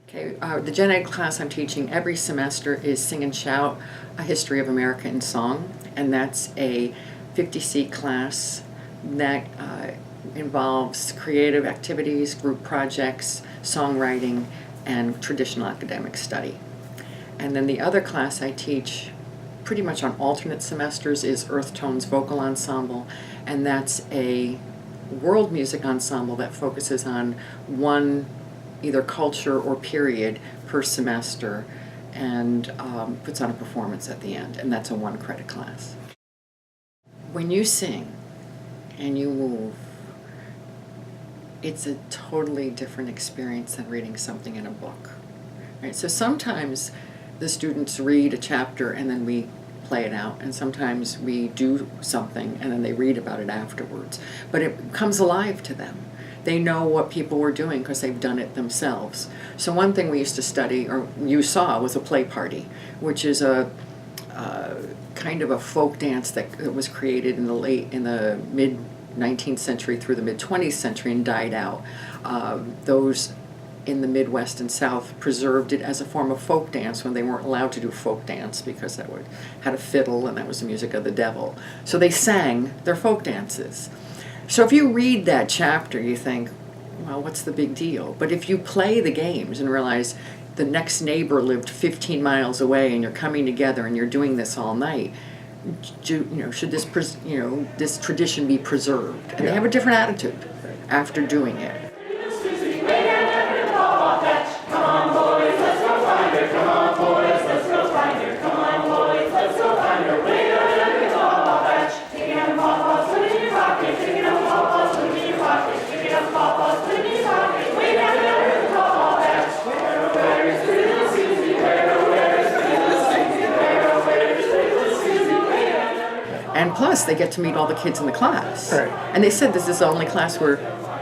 Okay, the Gen Ed class I'm teaching every semester is Sing and Shout, A History of America in Song, and that's a 50-seat class that involves creative activities, group projects, songwriting, and traditional academic study. And then the other class I teach pretty much on alternate semesters is Earth Tones Vocal Ensemble, and that's a world music ensemble that focuses on one either culture or period per semester and puts on a performance at the end, and that's a 1-credit class. When you sing and you move, it's a totally different experience than reading something in a book. Right? So sometimes the students read a chapter and then we play it out, and sometimes we do something and then they read about it afterwards. But it comes alive to them. They know what people were doing because they've done it themselves. So one thing we used to study, or you saw, was a play party, which is a kind of a folk dance that was created in the mid 19th century through the mid 20th century and died out. Those in the Midwest and South preserved it as a form of folk dance when they weren't allowed to do folk dance because that had a fiddle and that was the music of the devil. So they sang their folk dances. So if you read that chapter, you think, well, what's the big deal? But if you play the games and realize the next neighbor lived 15 miles away and you're coming together and you're doing this all night, should this tradition be preserved? And they have a different attitude after doing it. And plus, they get to meet all the kids in the class. Right. And they said this is the only class where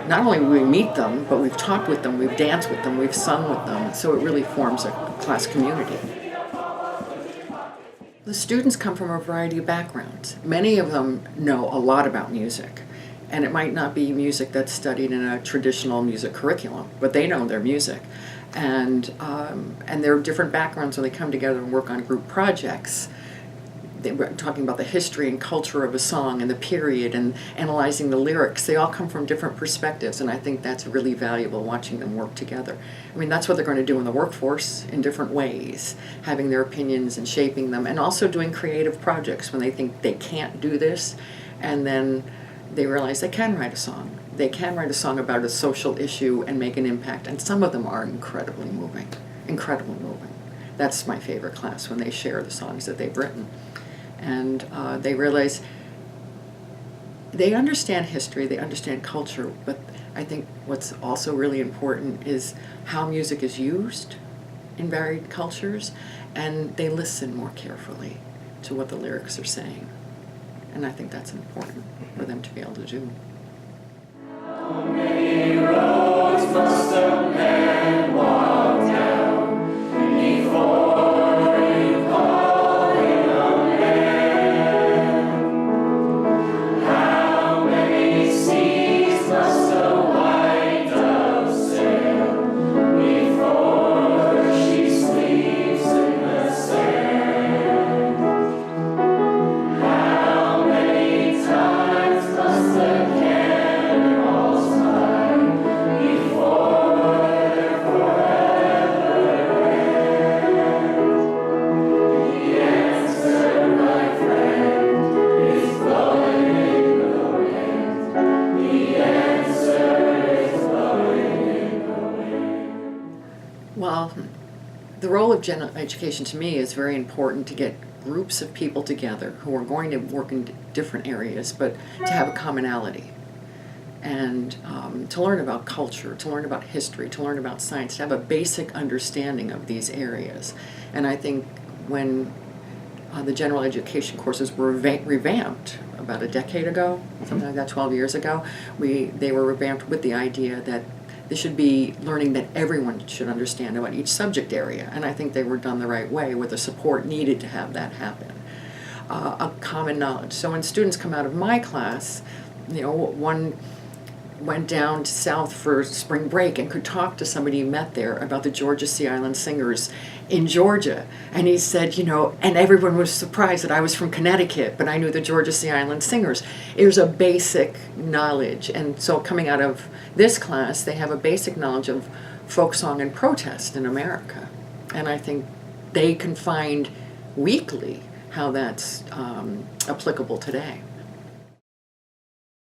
not only will we meet them, but we've talked with them, we've danced with them, we've sung with them. So it really forms a class community. The students come from a variety of backgrounds. Many of them know a lot about music. And it might not be music that's studied in a traditional music curriculum, but they know their music. And there are different backgrounds when they come together and work on group projects. They were talking about the history and culture of a song and the period and analyzing the lyrics. They all come from different perspectives, and I think that's really valuable, watching them work together. I mean, that's what they're going to do in the workforce in different ways, having their opinions and shaping them, and also doing creative projects when they think they can't do this, and then they realize they can write a song. They can write a song about a social issue and make an impact, and some of them are incredibly moving, incredibly moving. That's my favorite class, when they share the songs that they've written. And they realize they understand history, they understand culture, but I think what's also really important is how music is used in varied cultures, and they listen more carefully to what the lyrics are saying. And I think that's important for them to be able to do. How many roads must a man walk down before you call him a man? How many seas must a white dove sail before she sleeps in the sand? How many times must the cannonballs fly before they're forever end? The answer, my friend, is blowing in the wind. The answer is blowing in the wind. Well, the role of general education to me is very important, to get groups of people together who are going to work in different areas, but to have a commonality. And to learn about culture, to learn about history, to learn about science, to have a basic understanding of these areas. And I think when the general education courses were revamped about a decade ago, something like that, 12 years ago, they were revamped with the idea that they should be learning that everyone should understand about each subject area. And I think they were done the right way, with the support needed to have that happen. A common knowledge. So when students come out of my class, one went down south for spring break and could talk to somebody he met there about the Georgia Sea Island Singers in Georgia. And he said, and everyone was surprised that I was from Connecticut, but I knew the Georgia Sea Island Singers. It was a basic knowledge. And so coming out of this class, they have a basic knowledge of folk song and protest in America. And I think they can find weekly how that's applicable today.